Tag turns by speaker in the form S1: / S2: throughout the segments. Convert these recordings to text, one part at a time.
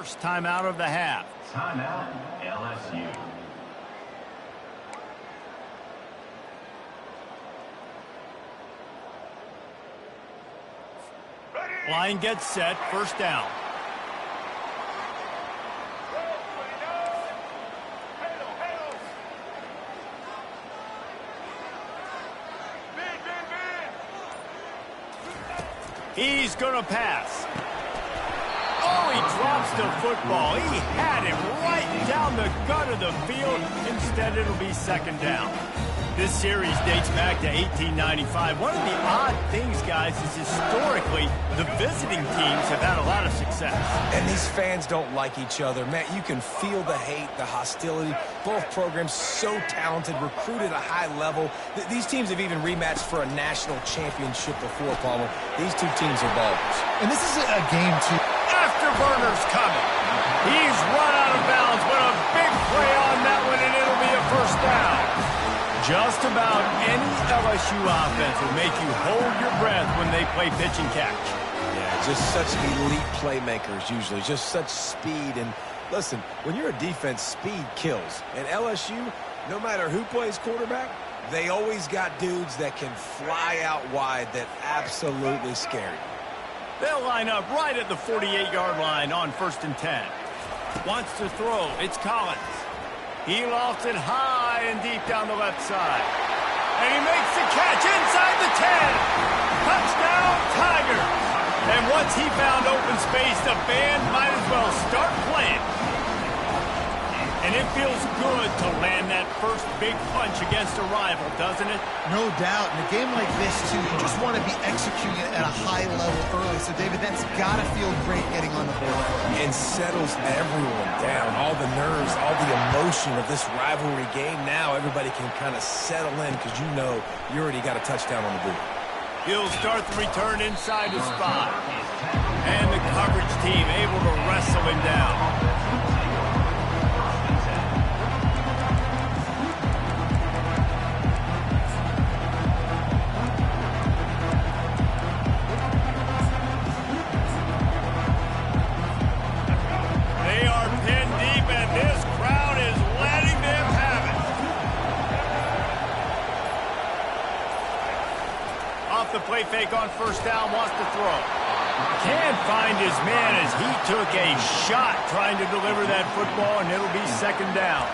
S1: first timeout of the half.
S2: Timeout, LSU.
S1: Line gets set, first down. He's going to pass. Oh, he drops the football. He had him right down the gut of the field. Instead, it'll be second down. This series dates back to 1895. One of the odd things, guys, is historically the visiting teams have had a lot of success.
S3: And these fans don't like each other. Man, you can feel the hate, the hostility. Both programs so talented, recruited at a high level. These teams have even rematched for a national championship before, Palmer. These two teams are ballers.
S4: And this is a game, too.
S1: Afterburner's coming. He's run out of bounds, but a big play on that one, and it'll be a first down. Just about any LSU offense will make you hold your breath when they play pitch and catch.
S3: Yeah, just such elite playmakers usually, just such speed. And listen, when you're a defense, speed kills. And LSU, no matter who plays quarterback, they always got dudes that can fly out wide that absolutely scare you.
S1: They'll line up right at the 48-yard line on 1st and 10. Wants to throw. It's Collins. He lofts it high and deep down the left side. And he makes the catch inside the 10. Touchdown, Tigers. And once he found open space, the band might as well start playing. And it feels good to land that first big punch against a rival, doesn't it?
S4: No doubt. In a game like this, too, you just want to be executing it at a high level early. So, David, that's got to feel great getting on the board.
S3: And settles everyone down. All the nerves, all the emotion of this rivalry game. Now everybody can kind of settle in because you know you already got a touchdown on the board.
S1: He'll start the return inside the spot. And the coverage team able to wrestle him down. The play fake on first down, wants to throw. Can't find his man as he took a shot trying to deliver that football, and it'll be second down.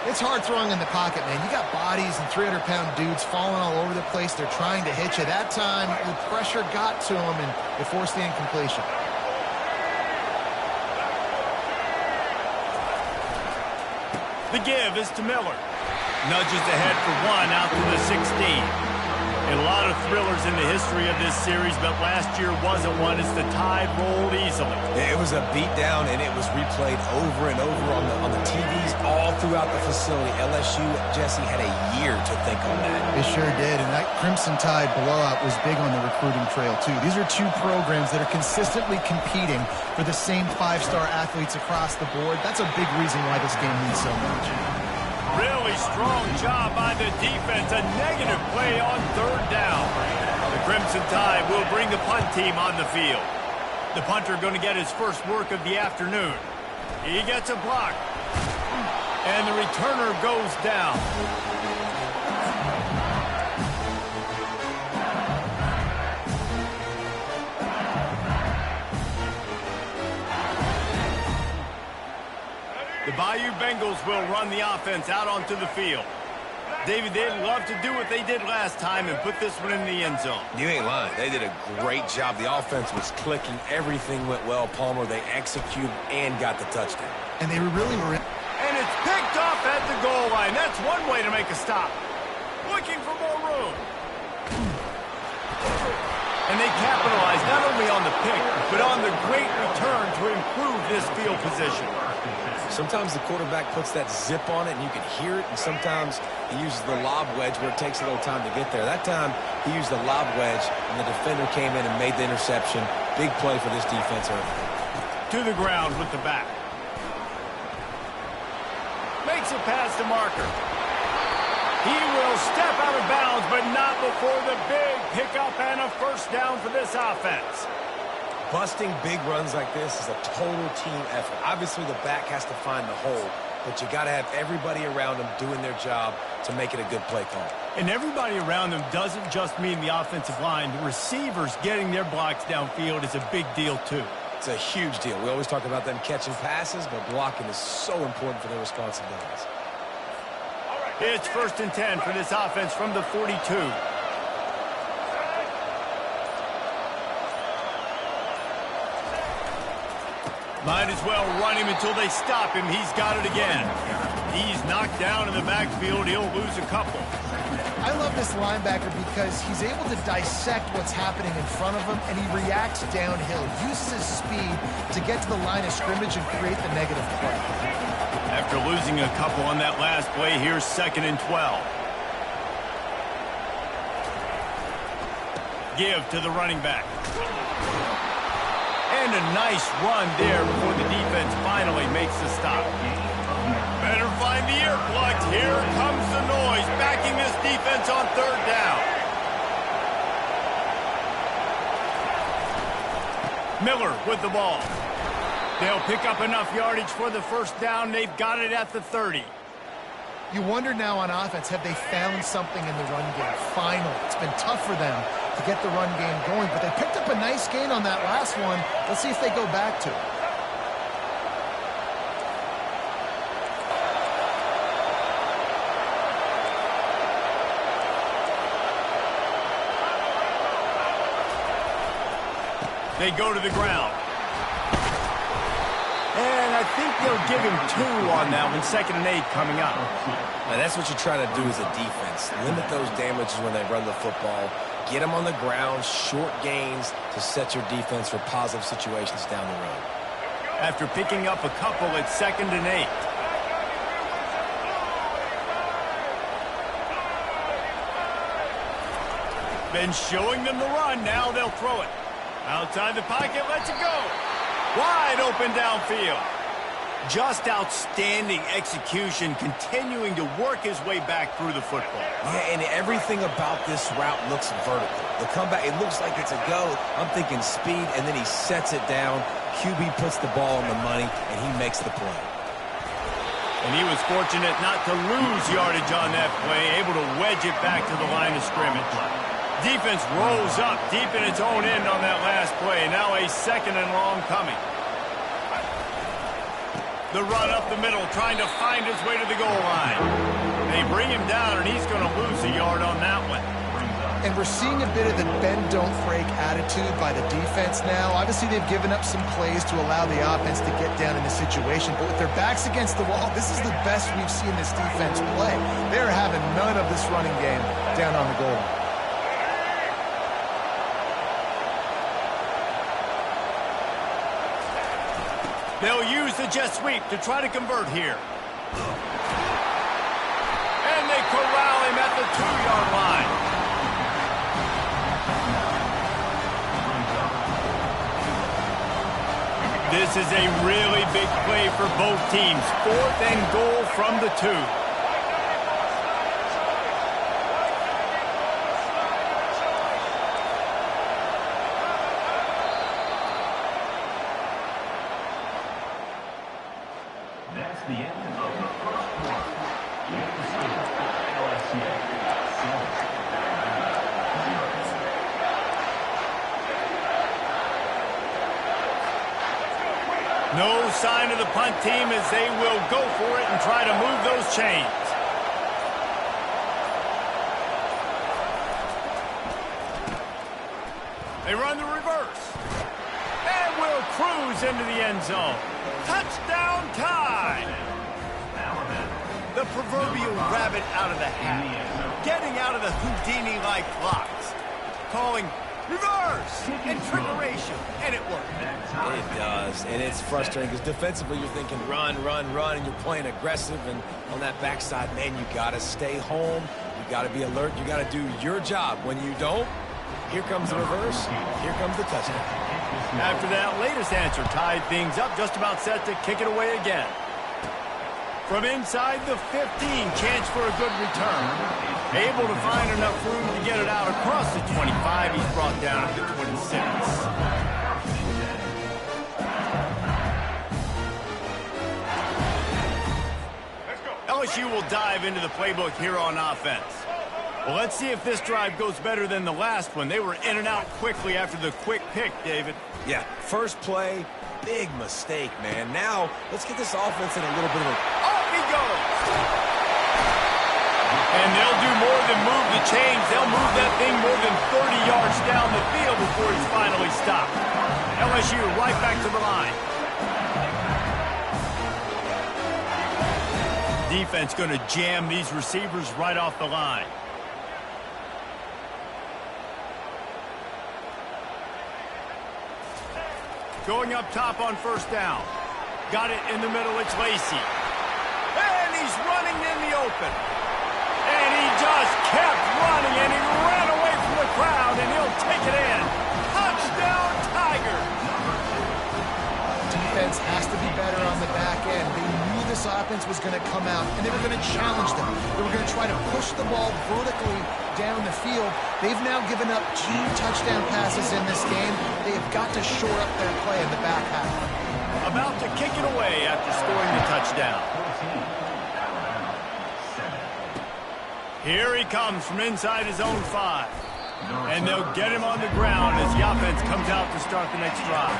S4: It's hard throwing in the pocket, man. You got bodies and 300-pound dudes falling all over the place. They're trying to hit you. That time, the pressure got to him, and it forced the incompletion.
S1: The give is to Miller. Nudges ahead for one out to the 16. A lot of thrillers in the history of this series, but last year wasn't one as the Tide rolled easily.
S3: It was a beatdown, and it was replayed over and over on the TVs all throughout the facility. LSU, Jesse, had a year to think on that.
S4: It sure did, and that Crimson Tide blowout was big on the recruiting trail, too. These are two programs that are consistently competing for the same five-star athletes across the board. That's a big reason why this game means so much.
S1: Really strong job by the defense. A negative play on third down. The Crimson Tide will bring the punt team on the field. The punter going to get his first work of the afternoon. He gets a block. And the returner goes down. The Bayou Bengals will run the offense out onto the field. David, they'd love to do what they did last time and put this one in the end zone.
S3: You ain't lying. They did a great job. The offense was clicking. Everything went well, Palmer. They executed and got the touchdown.
S4: And they really were in.
S1: And it's picked off at the goal line. That's one way to make a stop. Looking for more room. And they capitalized not only on the pick, but on the great return to improve this field position.
S3: Sometimes the quarterback puts that zip on it, and you can hear it, and sometimes he uses the lob wedge where it takes a little time to get there. That time, he used the lob wedge, and the defender came in and made the interception. Big play for this defense early.
S1: To the ground with the back. Makes a pass to Marker. He will step out of bounds, but not before the big pickup and a first down for this offense.
S3: Busting big runs like this is a total team effort. Obviously, the back has to find the hole, but you got to have everybody around them doing their job to make it a good play call.
S1: And everybody around them doesn't just mean the offensive line. The receivers getting their blocks downfield is a big deal, too.
S3: It's a huge deal. We always talk about them catching passes, but blocking is so important for their responsibilities.
S1: It's 1st and 10 for this offense from the 42. Might as well run him until they stop him. He's got it again. He's knocked down in the backfield. He'll lose a couple.
S4: I love this linebacker because he's able to dissect what's happening in front of him, and he reacts downhill, uses his speed to get to the line of scrimmage and create the negative play.
S1: After losing a couple on that last play, here's 2nd and 12. Give to the running back. And a nice run there before the defense finally makes the stop. Better find the earplugs. Here comes the noise, backing this defense on 3rd down. Miller with the ball. They'll pick up enough yardage for the 1st down. They've got it at the 30.
S4: You wonder now on offense, have they found something in the run game? Finally. It's been tough for them to get the run game going, but they picked up a nice gain on that last one. Let's see if they go back to it.
S1: They go to the ground. And I think they'll give him 2 on that one. 2nd and 8 coming up.
S3: Now, that's what you try to do as a defense. Limit those damages when they run the football. Get them on the ground, short gains to set your defense for positive situations down the road.
S1: After picking up a couple, it's 2nd and 8. Been showing them the run. Now they'll throw it. Outside the pocket, lets it go. Wide open downfield. Just outstanding execution, continuing to work his way back through the football.
S3: Yeah, and everything about this route looks vertical. The comeback, it looks like it's a go. I'm thinking speed, and then he sets it down. QB puts the ball on the money, and he makes the play.
S1: And he was fortunate not to lose yardage on that play, able to wedge it back to the line of scrimmage. Defense rolls up deep in its own end on that last play. Now a 2nd and long coming. The run up the middle, trying to find his way to the goal line. They bring him down, and he's going to lose a yard on that one.
S4: And we're seeing a bit of the bend-don't-break attitude by the defense now. Obviously, they've given up some plays to allow the offense to get down in the situation. But with their backs against the wall, this is the best we've seen this defense play. They're having none of this running game down on the goal line.
S1: They'll use the jet sweep to try to convert here. And they corral him at the 2-yard line. This is a really big play for both teams. 4th and goal from the 2.
S2: That's the end of the 1st quarter. With the score, LSU 7.
S1: No sign of the punt team as they will go for it and try to move those chains. They run the reverse. And will cruise into the end zone. Touchdown time! The proverbial rabbit out of the hat. Getting out of the Houdini-like blocks. Calling reverse and trickeration, and it worked.
S3: It does, and it's frustrating because defensively you're thinking run, run, run, and you're playing aggressive, and on that backside, man, you got to stay home. You got to be alert. You got to do your job. When you don't, here comes the reverse. Here comes the touchdown.
S1: After that latest answer tied things up, just about set to kick it away again. From inside the 15, chance for a good return. Able to find enough room to get it out across the 25. He's brought down to the 26. LSU will dive into the playbook here on offense. Well, let's see if this drive goes better than the last one. They were in and out quickly after the quick pick, David.
S3: Yeah, first play, big mistake, man. Now, let's get this offense in a little bit of a...
S1: Off he goes! And they'll do more than move the chains. They'll move that thing more than 30 yards down the field before he's finally stopped. LSU right back to the line. Defense going to jam these receivers right off the line. Going up top on first down. Got it in the middle. It's Lacey. And he's running in the open. And he just kept running, and he ran away from the crowd, and he'll take it in. Touchdown, Tigers!
S4: Defense has to be better on the back end. They knew this offense was going to come out, and they were going to challenge them. They were going to try to push the ball vertically down the field. They've now given up 2 touchdown passes in this game. They have got to shore up their play in the back half.
S1: About to kick it away after scoring the touchdown. Here he comes from inside his own 5. And they'll get him on the ground as the offense comes out to start the next drive.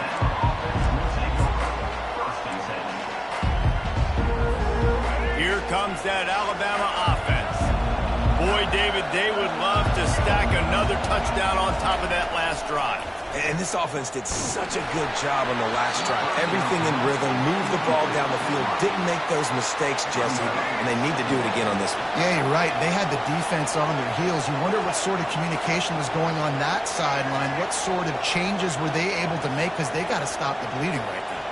S1: Here comes that Alabama offense. Boy, David, they would love to stack another touchdown on top of that last drive.
S3: And this offense did such a good job on the last drive. Everything in rhythm, moved the ball down the field, didn't make those mistakes, Jesse, and they need to do it again on this one.
S4: Yeah, you're right. They had the defense on their heels. You wonder what sort of communication was going on that sideline. What sort of changes were they able to make, because they got to stop the bleeding right now.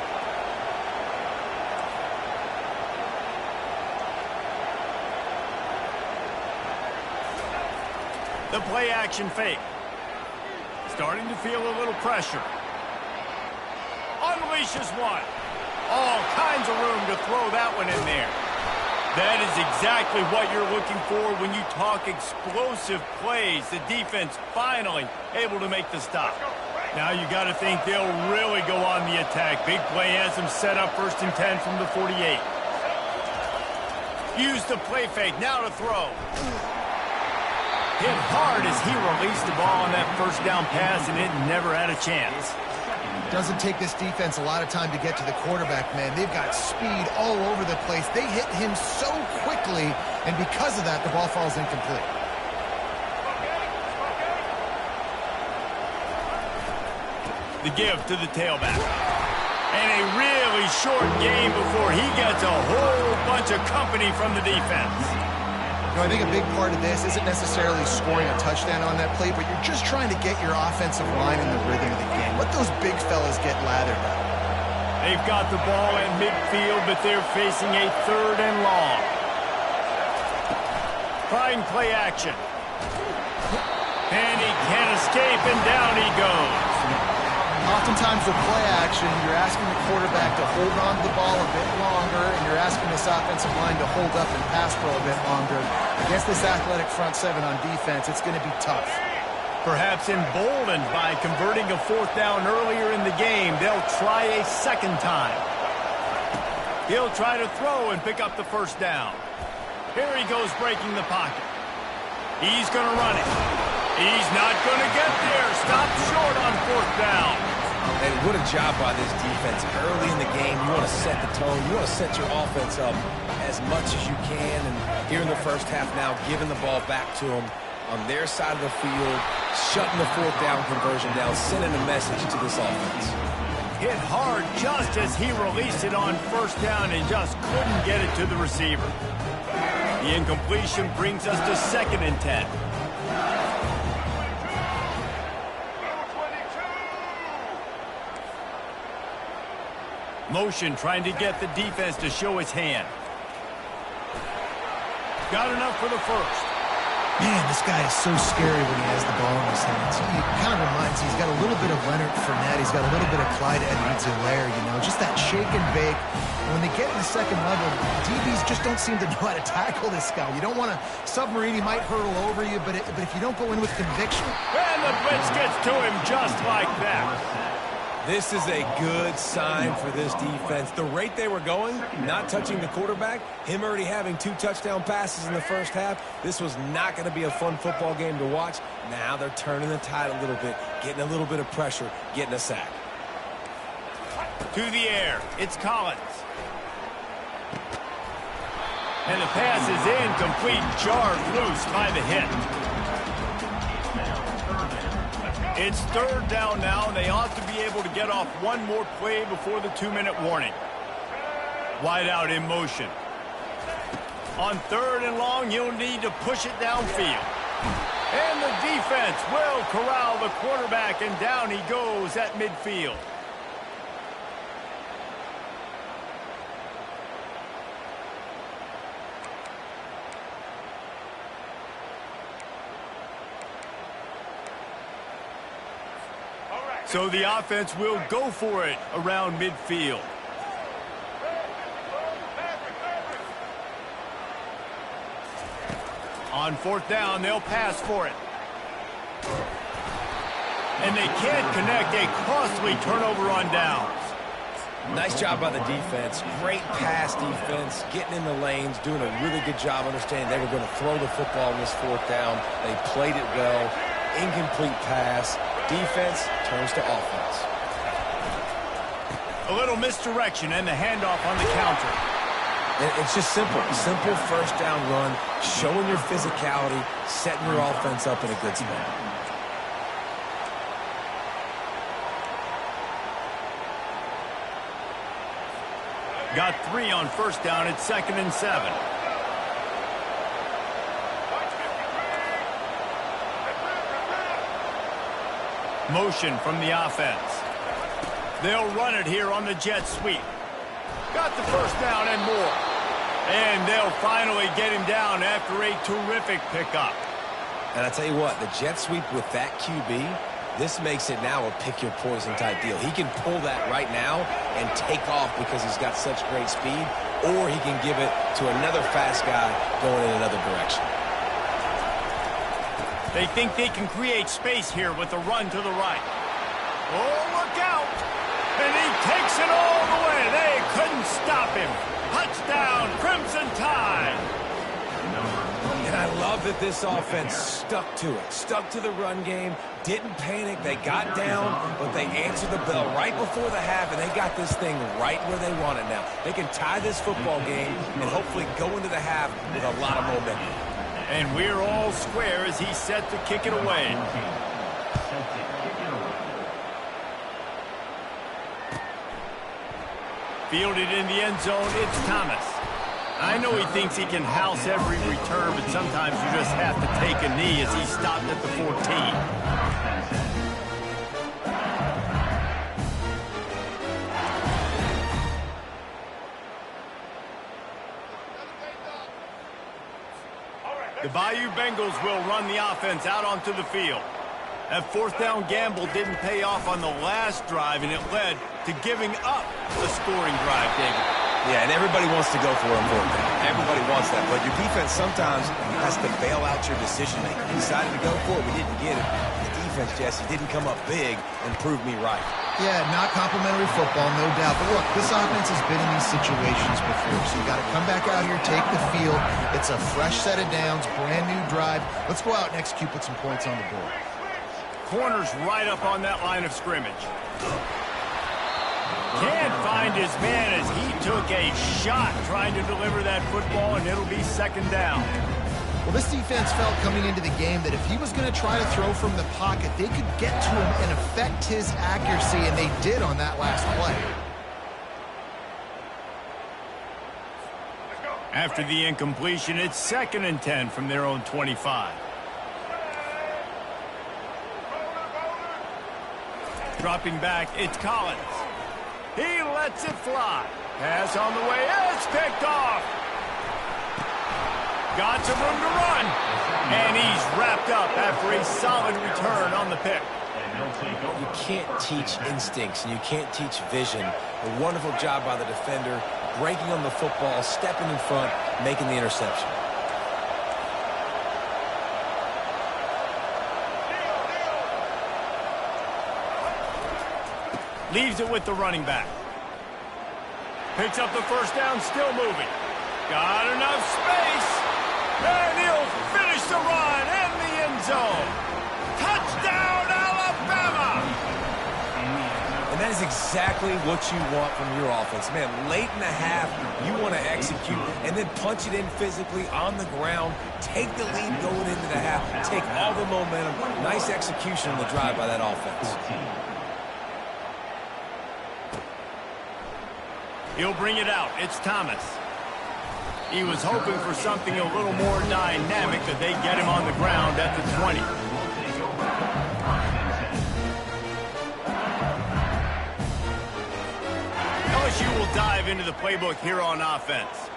S1: The play action fake. Starting to feel a little pressure. Unleashes one. All kinds of room to throw that one in there. That is exactly what you're looking for when you talk explosive plays. The defense finally able to make the stop. Now you got to think they'll really go on the attack. Big play has them set up 1st and 10 from the 48. Use the play fake. Now to throw. Hit hard as he released the ball on that first down pass, and it never had a chance.
S4: Doesn't take this defense a lot of time to get to the quarterback, man. They've got speed all over the place. They hit him so quickly, and because of that, the ball falls incomplete.
S1: The give to the tailback. And a really short game before he gets a whole bunch of company from the defense.
S4: You know, I think a big part of this isn't necessarily scoring a touchdown on that play, but you're just trying to get your offensive line in the rhythm of the game. Let those big fellas get lathered up.
S1: They've got the ball at midfield, but they're facing a 3rd and long. Trying play action. And he can't escape, and down he goes.
S4: Oftentimes with play action, you're asking the quarterback to hold on to the ball a bit longer, and you're asking this offensive line to hold up and pass pro a bit longer. Against this athletic front 7 on defense, it's going to be tough.
S1: Perhaps emboldened by converting a 4th down earlier in the game, they'll try a 2nd time. He'll try to throw and pick up the 1st down. Here he goes breaking the pocket. He's going to run it. He's not going to get there. Stop short on 4th down.
S3: And what a job by this defense. Early in the game, you want to set the tone. You want to set your offense up as much as you can. And here in the first half now, giving the ball back to them on their side of the field, shutting the 4th down conversion down, sending a message to this offense.
S1: Hit hard just as he released it on 1st down and just couldn't get it to the receiver. The incompletion brings us to 2nd and 10. Motion trying to get the defense to show his hand. Got enough for the 1st.
S4: Man, this guy is so scary when he has the ball in his hands. He kind of reminds me, he's got a little bit of Leonard Fournette. He's got a little bit of Clyde Edwards-Helaire, you know, just that shake and bake. And when they get in the 2nd level, DBs just don't seem to know how to tackle this guy. You don't want to submarine. He might hurtle over you, but if you don't go in with conviction.
S1: And the blitz gets to him just like that.
S3: This is a good sign for this defense. The rate they were going, not touching the quarterback, him already having 2 touchdown passes in the first half, this was not going to be a fun football game to watch. Now they're turning the tide a little bit, getting a little bit of pressure, getting a sack.
S1: To the air, it's Collins. And the pass is incomplete, jarred loose by the hit. It's 3rd down now, and they ought to be able to get off one more play before the 2-minute warning. Wide out in motion. On 3rd and long, you'll need to push it downfield. And the defense will corral the quarterback, and down he goes at midfield. So the offense will go for it around midfield. On 4th down, they'll pass for it. And they can't connect, a costly turnover on downs.
S3: Nice job by the defense. Great pass defense, getting in the lanes, doing a really good job understanding they were going to throw the football on this 4th down. They played it well. Incomplete pass. Defense turns to offense.
S1: A little misdirection and the handoff on the counter.
S3: It's just simple. Simple 1st down run, showing your physicality, setting your offense up in a good spot.
S1: Got 3 on 1st down. It's 2nd and 7. Motion from the offense. They'll run it here on the jet sweep. Got the 1st down and more. And they'll finally get him down after a terrific pickup.
S3: And I tell you what, the jet sweep with that QB, this makes it now a pick-your-poison type deal. He can pull that right now and take off because he's got such great speed, or he can give it to another fast guy going in another direction.
S1: They think they can create space here with a run to the right. Oh, look out! And he takes it all the way. They couldn't stop him. Touchdown, Crimson Tide!
S3: And I love that this offense stuck to it. Stuck to the run game. Didn't panic. They got down, but they answered the bell right before the half, and they got this thing right where they want it now. They can tie this football game and hopefully go into the half with a lot of momentum.
S1: And we're all square as he's set to kick it away. Fielded in the end zone, it's Thomas. I know he thinks he can house every return, but sometimes you just have to take a knee as he stopped at the 14. The Bayou Bengals will run the offense out onto the field. That 4th down gamble didn't pay off on the last drive, and it led to giving up the scoring drive, David.
S3: Yeah, and everybody wants to go for a 4th down. Everybody wants that, but your defense sometimes has to bail out your decision-making. We decided to go for it. We didn't get it. The defense, Jesse, didn't come up big and prove me right.
S4: Yeah, not complimentary football, no doubt. But look, this offense has been in these situations before, so you got to come back out here, take the field. It's a fresh set of downs, brand new drive. Let's go out and execute, put some points on the board.
S1: Corner's right up on that line of scrimmage. Can't find his man as he took a shot trying to deliver that football, and it'll be 2nd down.
S4: Well, this defense felt coming into the game that if he was going to try to throw from the pocket, they could get to him and affect his accuracy, and they did on that last play.
S1: After the incompletion, it's 2nd and 10 from their own 25. Dropping back, it's Collins. He lets it fly. Pass on the way. It's picked off. Got some room to run. And he's wrapped up after a solid return on the pick.
S3: You can't teach instincts, and you can't teach vision. A wonderful job by the defender, breaking on the football, stepping in front, making the interception.
S1: Leaves it with the running back. Picks up the first down, still moving. Got enough space. And he'll finish the run in the end zone. Touchdown, Alabama!
S3: And that is exactly what you want from your offense. Man, late in the half, you want to execute and then punch it in physically on the ground. Take the lead going into the half. Take all the momentum. Nice execution on the drive by that offense.
S1: He'll bring it out. It's Thomas. He was hoping for something a little more dynamic, that they get him on the ground at the 20. LSU will dive into the playbook here on offense.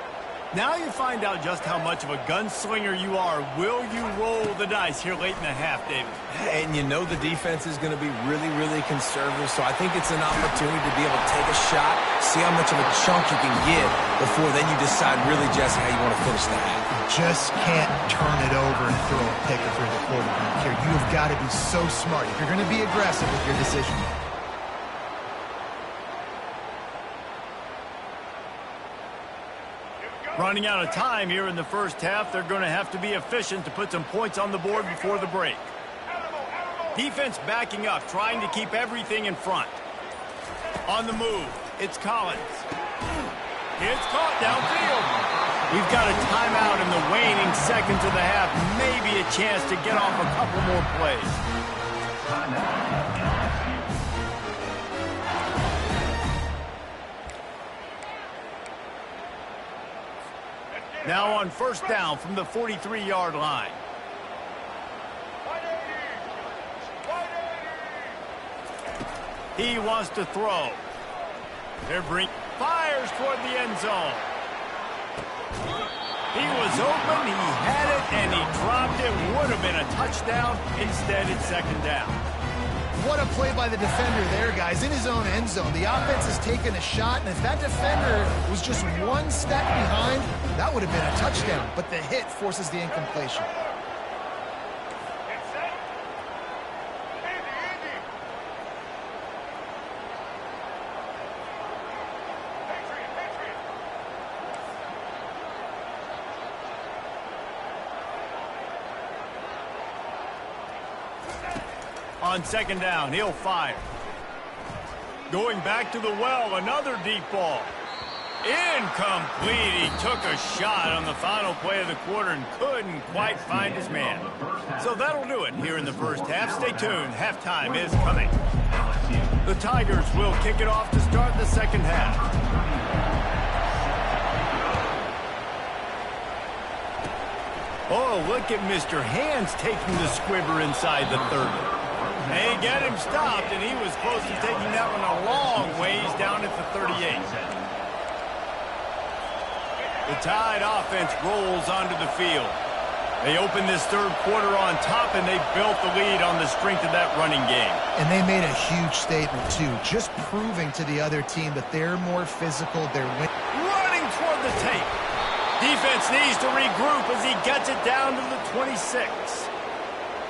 S1: Now you find out just how much of a gunslinger you are. Will you roll the dice here late in the half, David?
S3: And you know the defense is going to be really, really conservative, so I think it's an opportunity to be able to take a shot, see how much of a chunk you can get before then you decide really just how you want to finish the half.
S4: You just can't turn it over and throw a pick if you're the quarterback here. You've got to be so smart if you're going to be aggressive with your decision.
S1: Running out of time here in the first half, they're going to have to be efficient to put some points on the board before the break. Defense backing up, trying to keep everything in front. On the move, it's Collins. It's caught downfield. We've got a timeout in the waning seconds of the half. Maybe a chance to get off a couple more plays. Now on first down from the 43-yard line. He wants to throw. Fires toward the end zone. He was open, he had it, and he dropped it. Would have been a touchdown. Instead, it's second down.
S4: What a play by the defender there, guys, in his own end zone. The offense has taken a shot, and if that defender was just one step behind, that would have been a touchdown. But the hit forces the incompletion.
S1: On second down, he'll fire. Going back to the well, another deep ball. Incomplete. He took a shot on the final play of the quarter and couldn't quite find his man. So that'll do it here in the first half. Stay tuned. Halftime is coming. The Tigers will kick it off to start the second half. Oh, look at Mr. Hands taking the squibber inside the 30. They get him stopped, and he was close to taking that one a long ways down at the 38. The Tide offense rolls onto the field. They open this third quarter on top, and they built the lead on the strength of that running game.
S4: And they made a huge statement, too, just proving to the other team that they're more physical, they're winning.
S1: Running toward the tape. Defense needs to regroup as he gets it down to the 26.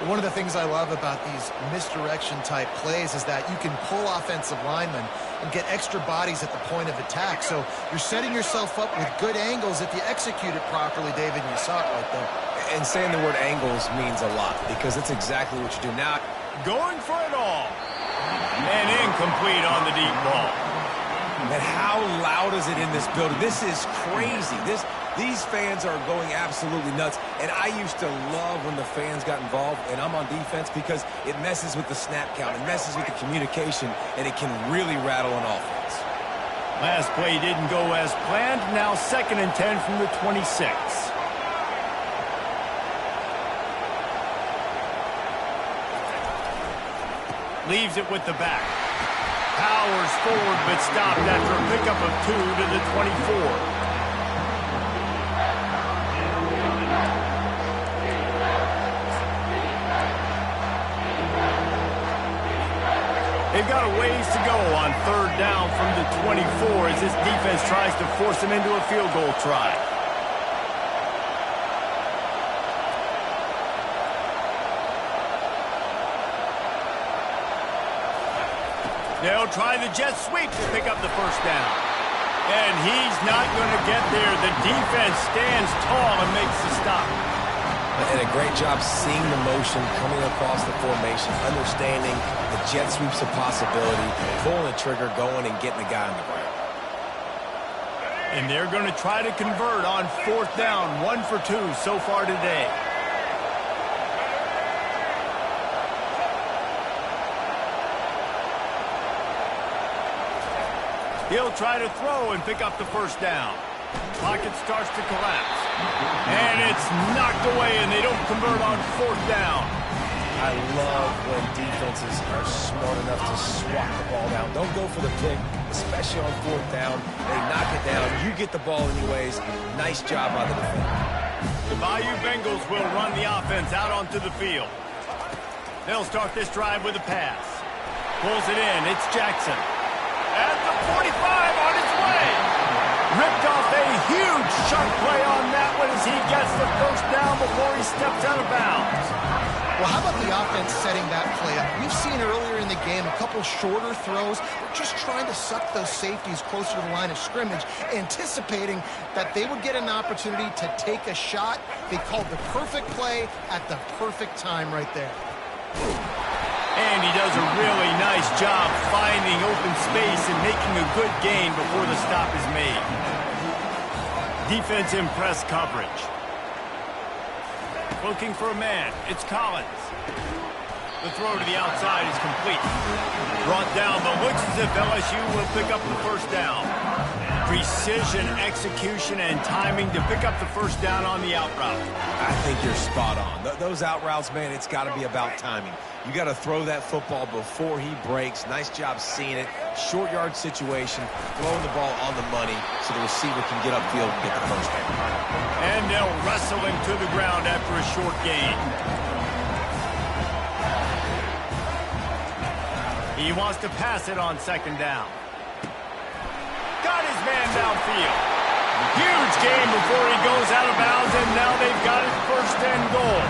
S4: One of the things I love about these misdirection-type plays is that you can pull offensive linemen and get extra bodies at the point of attack. So you're setting yourself up with good angles if you execute it properly, David, and you saw it right there.
S3: And saying the word angles means a lot because it's exactly what you do. Now,
S1: going for it all. And incomplete on the deep ball.
S3: And how loud is it in this building? This is crazy. These fans are going absolutely nuts. And I used to love when the fans got involved, and I'm on defense because it messes with the snap count. It messes with the communication, and it can really rattle an offense.
S1: Last play didn't go as planned. Now 2nd and 10 from the 26. Leaves it with the back. Powers forward, but stopped after a pickup of 2 to the 24. They've got a ways to go on 3rd down from the 24 as this defense tries to force them into a field goal try. They'll try the jet sweep to pick up the first down. And he's not going to get there. The defense stands tall and makes the stop.
S3: And a great job seeing the motion coming across the formation, understanding the jet sweep's a possibility, pulling the trigger, going and getting the guy on the ground.
S1: And they're going to try to convert on fourth down, 1 for 2 so far today. He'll try to throw and pick up the first down. Pocket starts to collapse. And it's knocked away, and they don't convert on fourth down.
S3: I love when defenses are smart enough to swat the ball down. Don't go for the pick, especially on fourth down. They knock it down. You get the ball anyways. Nice job by the defender.
S1: The Bayou Bengals will run the offense out onto the field. They'll start this drive with a pass. Pulls it in. It's Jackson. At the 45 on his way. Ripped off a huge sharp play on that one as he gets the first down before he steps out of bounds.
S4: Well, how about the offense setting that play up? We've seen earlier in the game a couple shorter throws, just trying to suck those safeties closer to the line of scrimmage, anticipating that they would get an opportunity to take a shot. They called the perfect play at the perfect time right there.
S1: And he does a really nice job finding open space and making a good gain before the stop is made. Defense in press coverage. Looking for a man. It's Collins. The throw to the outside is complete. Brought down, but looks as if LSU will pick up the first down. Precision, execution, and timing to pick up the first down on the out route.
S3: I think you're spot on. Those out routes, man, it's got to be about timing. You got to throw that football before he breaks. Nice job seeing it. Short yard situation, throwing the ball on the money so the receiver can get upfield and get the first down.
S1: And they'll wrestle him to the ground after a short gain. He wants to pass it on second down. Got his man downfield. Huge gain before he goes out of bounds, and now they've got it first and goal.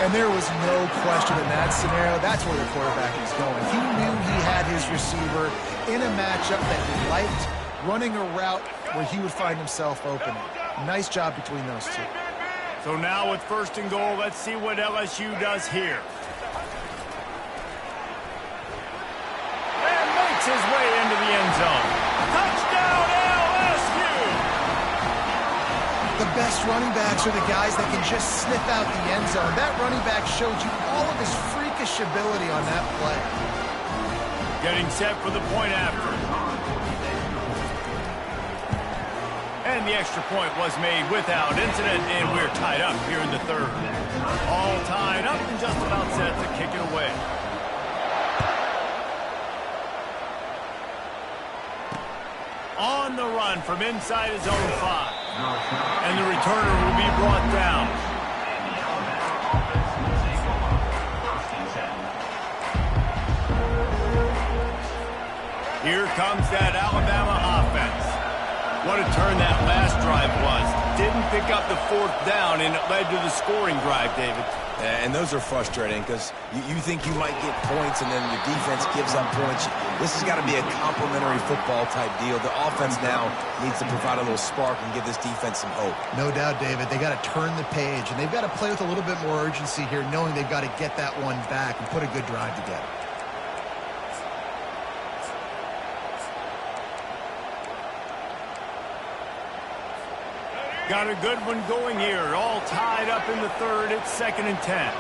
S4: And there was no question in that scenario. That's where the quarterback is going. He knew he had his receiver in a matchup that he liked, running a route where he would find himself open. Nice job between those two.
S1: So now with first and goal, let's see what LSU does here. And makes his way into the end zone. Touchdown, LSU!
S4: The best running backs are the guys that can just sniff out the end zone. That running back showed you all of his freakish ability on that play.
S1: Getting set for the point after. And the extra point was made without incident, and we're tied up here in the third. All tied up and just about set to kick it away. On the run from inside his own 5. And the returner will be brought down. Here comes that Alabama offense. What a turn that last drive was. Didn't pick up the fourth down, and it led to the scoring drive, David.
S3: And those are frustrating because you think you might get points and then your defense gives up points. This has got to be a complementary football type deal. The offense now needs to provide a little spark and give this defense some hope.
S4: No doubt, David. They got to turn the page, and they've got to play with a little bit more urgency here, knowing they've got to get that one back and put a good drive together.
S1: Got a good one going here. All tied up in the third. It's 2nd and 10.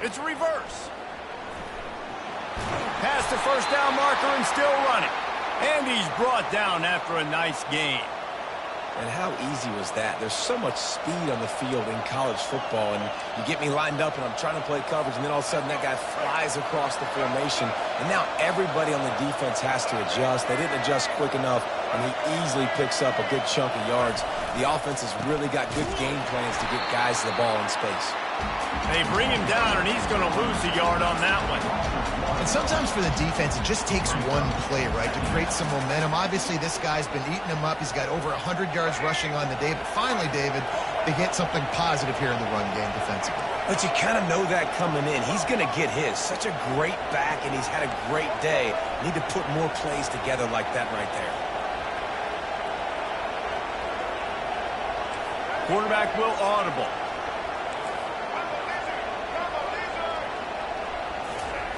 S1: It's a reverse. Past the first down marker and still running. And he's brought down after a nice gain.
S3: And how easy was that? There's so much speed on the field in college football, and you get me lined up and I'm trying to play coverage, and then all of a sudden that guy flies across the formation, and now everybody on the defense has to adjust. They didn't adjust quick enough. and he easily picks up a good chunk of yards. The offense has really got good game plans to get guys the ball in space.
S1: They bring him down, and he's going to lose a yard on that one.
S4: And sometimes for the defense, it just takes one play, right, to create some momentum. Obviously, this guy's been eating him up. He's got over 100 yards rushing on the day. But finally, David, they get something positive here in the run game defensively.
S3: But you kind of know that coming in. He's going to get his. Such a great back, and he's had a great day. Need to put more plays together like that right there.
S1: Quarterback will audible.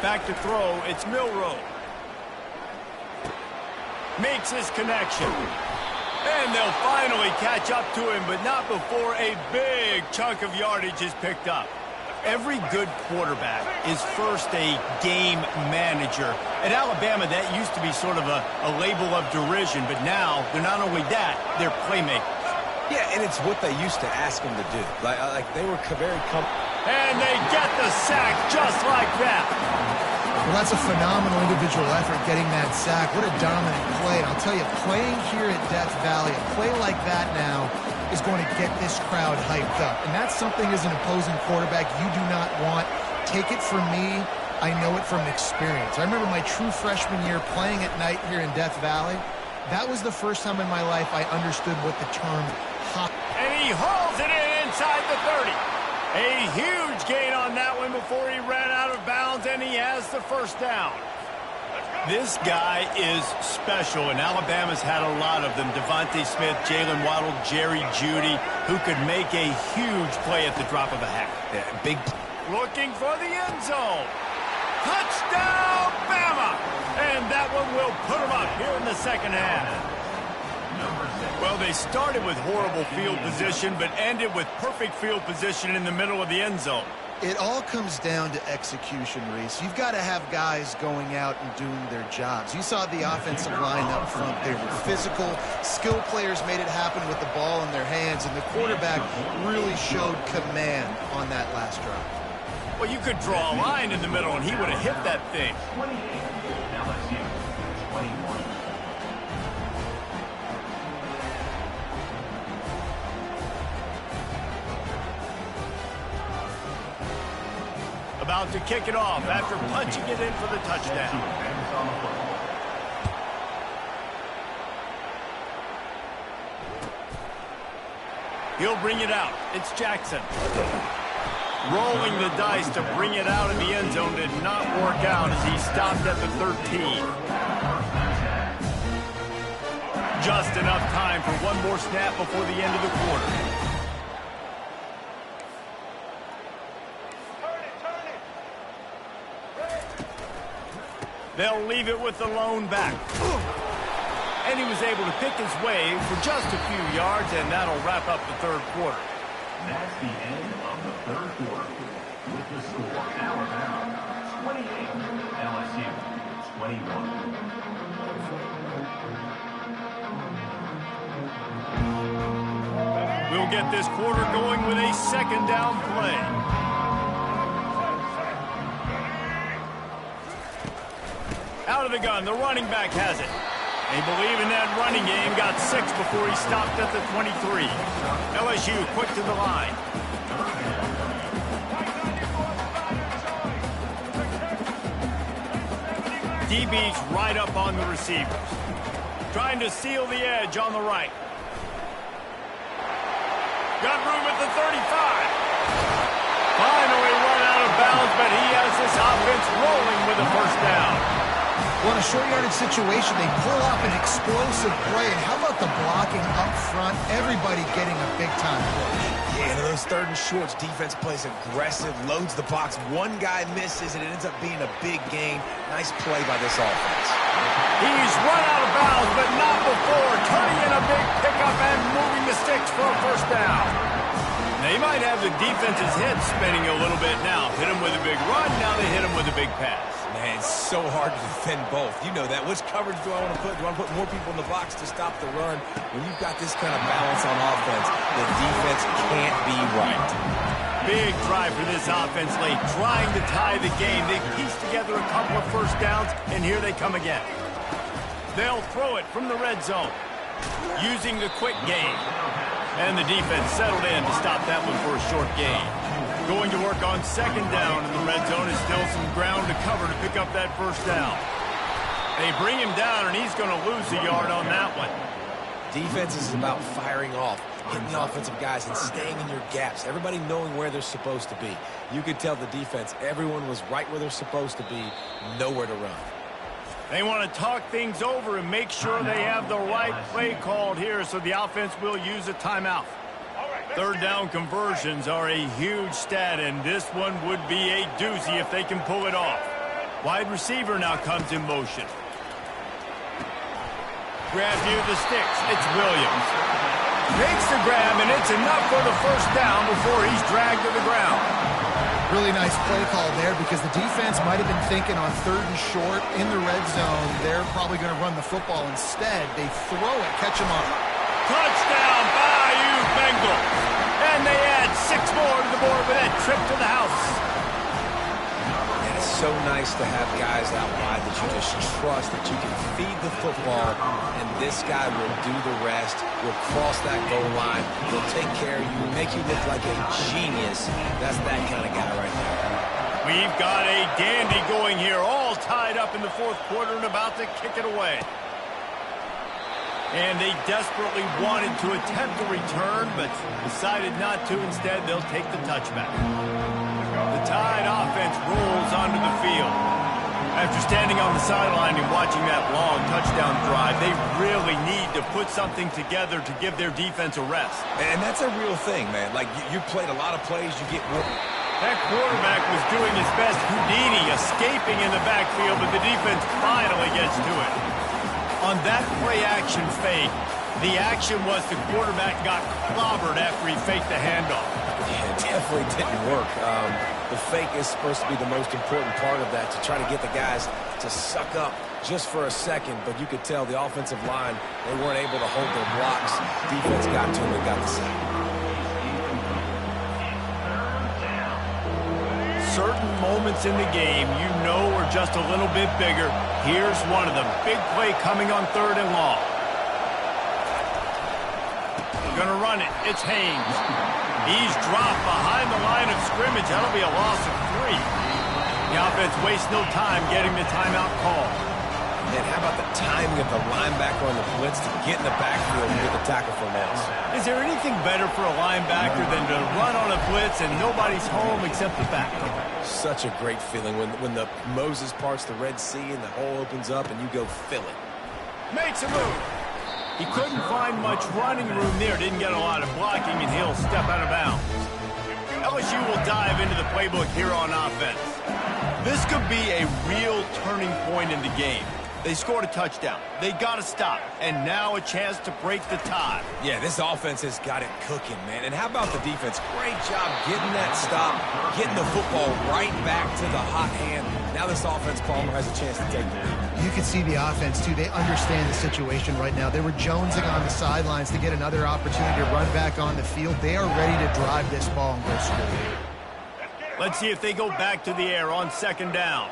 S1: Back to throw, it's Milroe. Makes his connection. And they'll finally catch up to him, but not before a big chunk of yardage is picked up. Every good quarterback is first a game manager. At Alabama, that used to be sort of a label of derision, but now they're not only that, they're playmakers.
S3: Yeah, and it's what they used to ask them to do. Like they were very comfortable.
S1: And they get the sack just like that.
S4: Well, that's a phenomenal individual effort getting that sack. What a dominant play. And I'll tell you, playing here at Death Valley, a play like that now is going to get this crowd hyped up. And that's something as an opposing quarterback you do not want. Take it from me. I know it from experience. I remember my true freshman year playing at night here in Death Valley. That was the first time in my life I understood what the term hop.
S1: And he hauls it in inside the 30. A huge gain on that one before he ran out of bounds, and he has the first down. This guy is special, and Alabama's had a lot of them. Devontae Smith, Jalen Waddle, Jerry Jeudy, who could make a huge play at the drop of a hat.
S3: Yeah, big.
S1: Looking for the end zone. Touchdown, Bama! And that one will put him up here in the second half. Well, they started with horrible field position, but ended with perfect field position in the middle of the end zone.
S4: It all comes down to execution, Reese. You've got to have guys going out and doing their jobs. You saw the offensive line up front. They were physical. Skill players made it happen with the ball in their hands, and the quarterback really showed command on that last drive.
S1: Well, you could draw a line in the middle, and he would have hit that thing.
S2: 28, LSU, 21.
S1: About to kick it off after punching it in for the touchdown. He'll bring it out. It's Jackson. Rolling the dice to bring it out in the end zone did not work out as he stopped at the 13. Just enough time for one more snap before the end of the quarter. They'll leave it with the lone back. And he was able to pick his way for just a few yards, and that'll wrap up the third quarter.
S2: That's the end of the third quarter. With the score, Alabama 28, LSU 21.
S1: We'll get this quarter going with a second down play. Out of the gun, the running back has it. They believe in that running game, got 6 before he stopped at the 23. LSU quick to the line. DB's right up on the receivers. Trying to seal the edge on the right. Got room at the 35. Finally run out of bounds, but he has this offense rolling with a first down.
S4: Well, in a short yardage situation, they pull off an explosive play. And how about the blocking up front? Everybody getting a big-time push.
S3: Yeah, and those third and shorts, defense plays aggressive, loads the box. One guy misses, and it ends up being a big gain. Nice play by this offense.
S1: He's run out of bounds, but not before turning in a big pickup and moving the sticks for a first down. They might have the defense's head spinning a little bit now. Hit him with a big run, now they hit him with a big pass.
S3: Man, it's so hard to defend both. You know that. Which coverage do I want to put? Do I want to put more people in the box to stop the run? When you've got this kind of balance on offense, the defense can't be right.
S1: Big drive for this offense late, trying to tie the game. They pieced together a couple of first downs, and here they come again. They'll throw it from the red zone. Using the quick game. And the defense settled in to stop that one for a short gain. Going to work on second down in the red zone is still some ground to cover to pick up that first down. They bring him down, and he's going to lose a yard on that one.
S3: Defense is about firing off, hitting the offensive guys and staying in your gaps. Everybody knowing where they're supposed to be. You could tell the defense, everyone was right where they're supposed to be, nowhere to run.
S1: They want to talk things over and make sure they have the right play called here, so the offense will use a timeout. Third down conversions are a huge stat, and this one would be a doozy if they can pull it off. Wide receiver now comes in motion. Grab near the sticks. It's Williams. Makes the grab, and it's enough for the first down before he's dragged to the ground.
S4: Really nice play call there because the defense might have been thinking on 3rd and short in the red zone. They're probably going to run the football instead. They throw it, catch him up.
S1: Touchdown, Bayou Bengals. And they add 6 more to the board with that trip to the house.
S3: And it's so nice to have guys out wide that you just trust that you can feed the football, and this guy will do the rest. Will cross that goal line. He'll take care of you, make you look like a genius. That's that kind of guy right there.
S1: We've got a dandy going here, all tied up in the 4th quarter and about to kick it away. And they desperately wanted to attempt a return, but decided not to. Instead, they'll take the touchback. The Tide offense rolls onto the field. After standing on the sideline and watching that long touchdown drive, they really need to put something together to give their defense a rest.
S3: And that's a real thing, man. Like, you played a lot of plays, you get more.
S1: That quarterback was doing his best Houdini, escaping in the backfield, but the defense finally gets to it. On that play-action fake, the action was the quarterback got clobbered after he faked the handoff.
S3: Yeah, it definitely didn't work. The fake is supposed to be the most important part of that, to try to get the guys to suck up just for a second, but you could tell the offensive line, they weren't able to hold their blocks. Defense got to them and got the sack.
S1: Certain moments in the game you know are just a little bit bigger. Here's one of them. Big play coming on 3rd and long. Gonna run it. It's Haynes. He's dropped behind the line of scrimmage. That'll be a loss of 3. The offense wastes no time getting the timeout call.
S3: And how about the timing of the linebacker on the blitz to get in the backfield and get the tackle for a loss?
S1: Is there anything better for a linebacker than to run on a blitz and nobody's home except the back?
S3: Such a great feeling when the Moses parts the Red Sea and the hole opens up and you go fill it.
S1: Makes a move. He couldn't find much running room there. Didn't get a lot of blocking, and he'll step out of bounds. LSU will dive into the playbook here on offense. This could be a real turning point in the game. They scored a touchdown. They got to stop. And now a chance to break the tie.
S3: Yeah, this offense has got it cooking, man. And how about the defense? Great job getting that stop, getting the football right back to the hot hand. Now this offense, Palmer, has a chance to take the lead.
S4: You can see the offense, too. They understand the situation right now. They were jonesing on the sidelines to get another opportunity to run back on the field. They are ready to drive this ball and go score.
S1: Let's see if they go back to the air on 2nd down.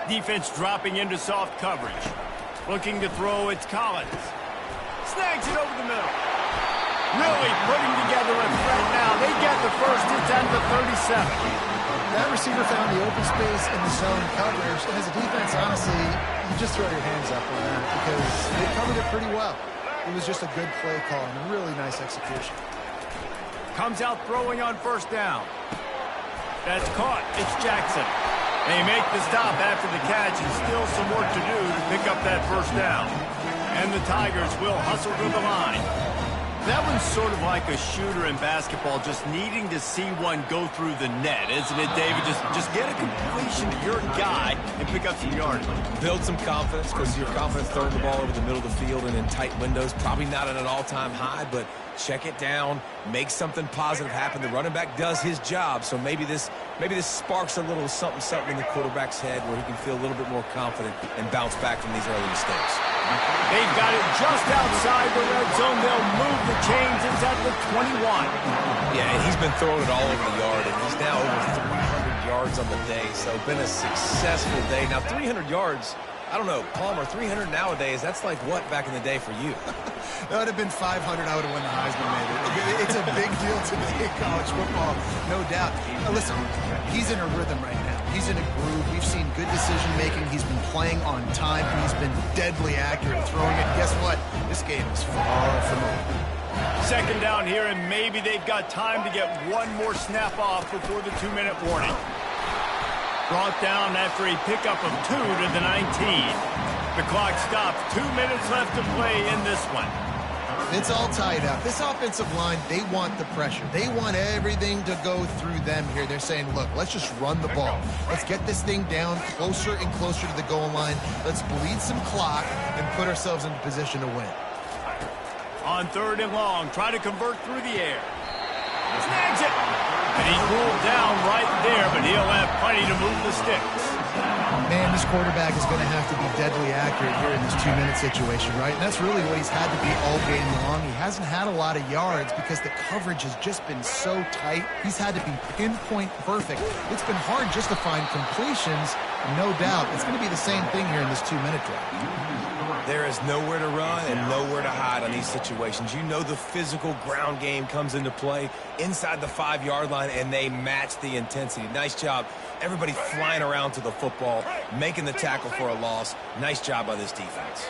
S1: Defense dropping into soft coverage. Looking to throw, it's Collins. Snags it over the middle. Really putting together a threat now. They get the first. It's at the 37.
S4: That receiver found the open space in the zone coverage. And as a defense, honestly, you just throw your hands up on that because they covered it pretty well. It was just a good play call and really nice execution.
S1: Comes out throwing on 1st down. That's caught. It's Jackson. They make the stop after the catch, and still some work to do to pick up that 1st down. And the Tigers will hustle to the line. That one's sort of like a shooter in basketball, just needing to see one go through the net, isn't it, David? Just get a completion to your guy and pick up some yardage.
S3: Build some confidence, because your confidence throwing the ball over the middle of the field and in tight windows, probably not at an all-time high, but check it down, make something positive happen. The running back does his job, so maybe this sparks a little something in the quarterback's head where he can feel a little bit more confident and bounce back from these early mistakes.
S1: They've got it just outside the red zone. They'll move the chains. It's at the 21.
S3: Yeah, and he's been throwing it all over the yard, and he's now over 300 yards on the day, so been a successful day. Now, 300 yards, I don't know, Palmer, 300 nowadays, that's like what back in the day for you?
S4: That would have been 500. I would have won the Heisman, maybe. It's a big deal today in college football, no doubt. Now, listen, he's in a rhythm right now. He's in a groove. We've seen good decision-making. He's been playing on time. He's been deadly accurate at throwing it. Guess what? This game is far from over.
S1: Second down here, and maybe they've got time to get one more snap off before the 2-minute warning. Brought down after a pickup of 2 to the 19. The clock stops. 2 minutes left to play in this one.
S4: It's all tied up. This offensive line, they want the pressure. They want everything to go through them here. They're saying, look, let's just run the ball. Let's get this thing down closer and closer to the goal line. Let's bleed some clock and put ourselves in position to win.
S1: On 3rd and long, try to convert through the air. Snags it. And he's ruled down right there, but he'll have plenty to move the sticks.
S4: Man, this quarterback is going to have to be deadly accurate here in this 2-minute situation, right? And that's really what he's had to be all game long. He hasn't had a lot of yards because the coverage has just been so tight. He's had to be pinpoint perfect. It's been hard just to find completions. No doubt, it's going to be the same thing here in this 2-minute drive.
S3: There is nowhere to run and nowhere to hide on these situations. You know the physical ground game comes into play inside the 5-yard line, and they match the intensity. Nice job. Everybody flying around to the football, making the tackle for a loss. Nice job by this defense.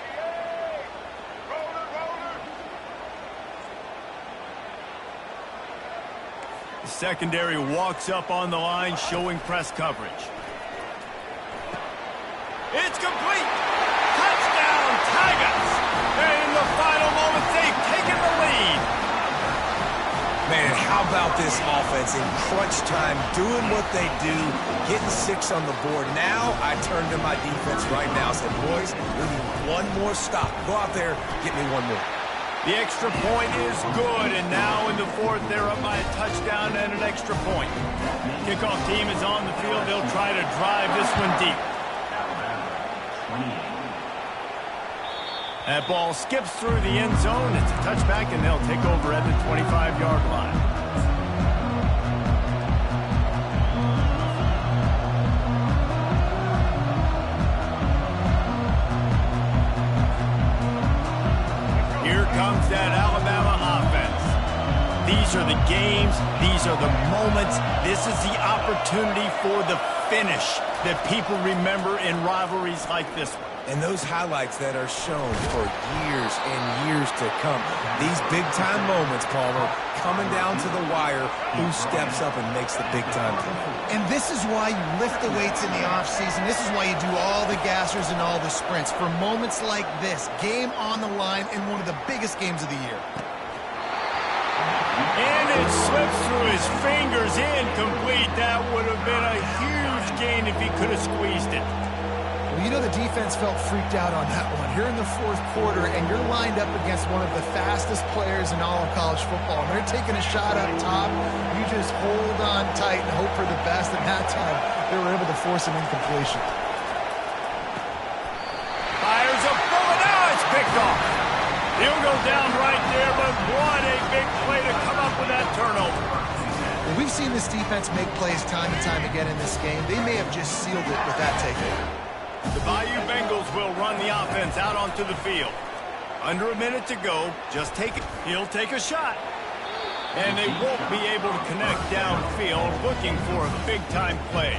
S1: The secondary walks up on the line, showing press coverage. It's complete. Touchdown, Tigers. And in the final moments, they've taken the lead.
S3: Man, how about this offense in crunch time, doing what they do, getting 6 on the board. Now I turn to my defense right now and said, boys, we need one more stop. Go out there, get me one more.
S1: The extra point is good, and now in the 4th, they're up by a touchdown and an extra point. Kickoff team is on the field. They'll try to drive this one deep. That ball skips through the end zone. It's a touchback, and they'll take over at the 25-yard line. Here comes that Alabama offense. These are the games. These are the moments. This is the opportunity for the finish that people remember in rivalries like this one.
S3: And those highlights that are shown for years and years to come. These big-time moments, Palmer, coming down to the wire, who steps up and makes the big-time play.
S4: And this is why you lift the weights in the offseason. This is why you do all the gassers and all the sprints. For moments like this, game on the line in one of the biggest games of the year.
S1: And it slips through his fingers, incomplete. That would have been a huge gain if he could have squeezed it.
S4: Well, you know the defense felt freaked out on that one. You're in the 4th quarter, and you're lined up against one of the fastest players in all of college football. And they're taking a shot up top. You just hold on tight and hope for the best. And that time, they were able to force an incompletion.
S1: Fires a bullet. Now it's picked off. He'll go down right there, but what a big play to come up with that turnover.
S4: Well, we've seen this defense make plays time and time again in this game. They may have just sealed it with that takeover.
S1: The Bayou Bengals will run the offense out onto the field. Under a minute to go. Just take it. He'll take a shot. And they won't be able to connect downfield, looking for a big-time play.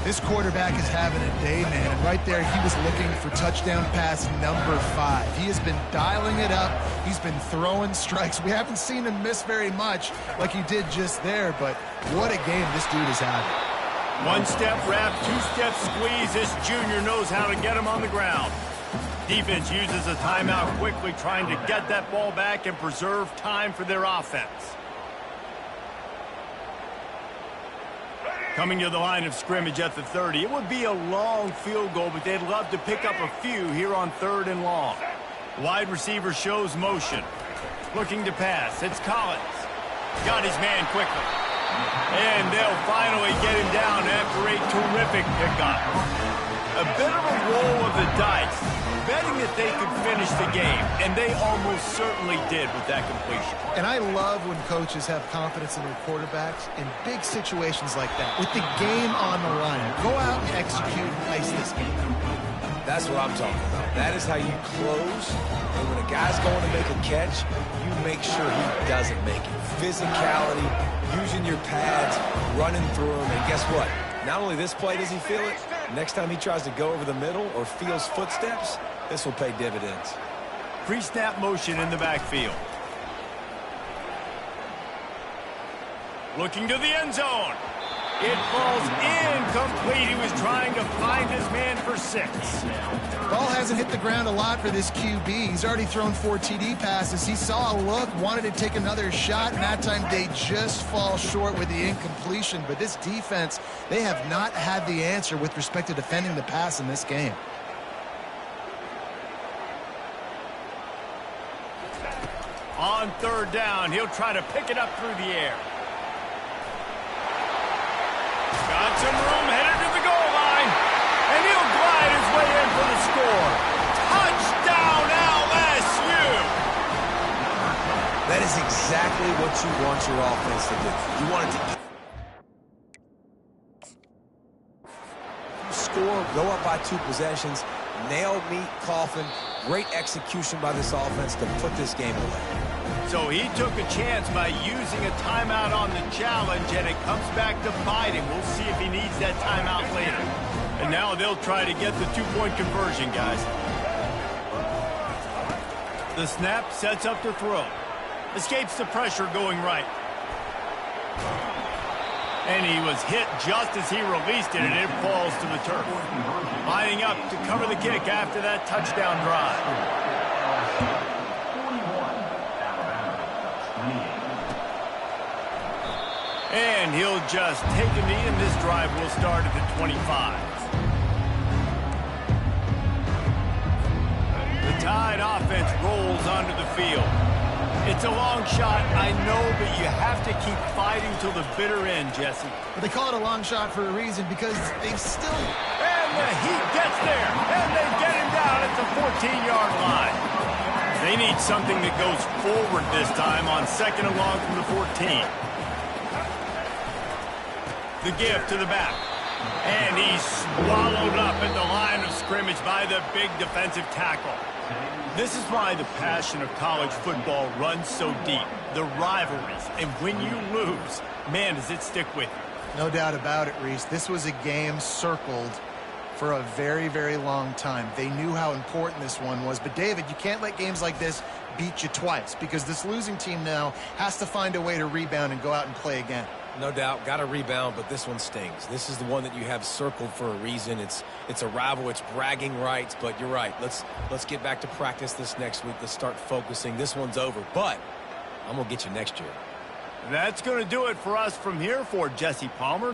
S4: This quarterback is having a day, man. And right there, he was looking for touchdown pass number 5. He has been dialing it up. He's been throwing strikes. We haven't seen him miss very much like he did just there, but what a game this dude is having.
S1: One-step wrap, two-step squeeze. This junior knows how to get him on the ground. Defense uses a timeout quickly, trying to get that ball back and preserve time for their offense. Coming to the line of scrimmage at the 30. It would be a long field goal, but they'd love to pick up a few here on 3rd and long. Wide receiver shows motion. Looking to pass. It's Collins. Got his man quickly. And they'll finally get him down after a terrific pickup. A bit of a roll of the dice. betting that they could finish the game, and they almost certainly did with that completion.
S4: And I love when coaches have confidence in their quarterbacks in big situations like that. With the game on the line, go out and execute and ice this game.
S3: That's what I'm talking about. That is how you close. And when a guy's going to make a catch, you make sure he doesn't make it. Physicality, using your pads, running through them. And guess what? Not only this play does he feel it, next time he tries to go over the middle or feels footsteps, this will pay dividends.
S1: Pre-snap motion in the backfield. Looking to the end zone. It falls incomplete. He was trying to find his man for 6.
S4: Ball hasn't hit the ground a lot for this QB. He's already thrown 4 TD passes. He saw a look, wanted to take another shot, and that time they just fall short with the incompletion. But this defense, they have not had the answer with respect to defending the pass in this game.
S1: On 3rd down, he'll try to pick it up through the air. Got some room, headed to the goal line, and he'll glide his way in for the score. Touchdown, LSU!
S3: That is exactly what you want your offense to do. You want it to score, go up by 2 possessions, nail meet Coughlin. Great execution by this offense to put this game away.
S1: So he took a chance by using a timeout on the challenge, and it comes back to bite him. We'll see if he needs that timeout later. And now they'll try to get the 2-point conversion, guys. The snap sets up the throw. Escapes the pressure going right. And he was hit just as he released it, and it falls to the turf. Lining up to cover the kick after that touchdown drive. And he'll just take a knee, and this drive will start at the 25. The Tide offense rolls onto the field. It's a long shot, I know, but you have to keep fighting till the bitter end, Jesse.
S4: But they call it a long shot for a reason, because they've still...
S1: And the Heat gets there, and they get him down at the 14-yard line. They need something that goes forward this time on 2nd and long from the 14. The give to the back. And he's swallowed up at the line of scrimmage by the big defensive tackle. This is why the passion of college football runs so deep. The rivalries. And when you lose, man, does it stick with you.
S4: No doubt about it, Reese. This was a game circled for a very, very long time. They knew how important this one was. But, David, you can't let games like this beat you twice, because this losing team now has to find a way to rebound and go out and play again.
S3: No doubt, got to rebound, but this one stings. This is the one that you have circled for a reason. It's a rival, it's bragging rights, but you're right. Let's get back to practice this next week. Let's start focusing. This one's over, but I'm going to get you next year.
S1: That's going to do it for us from here for Jesse Palmer.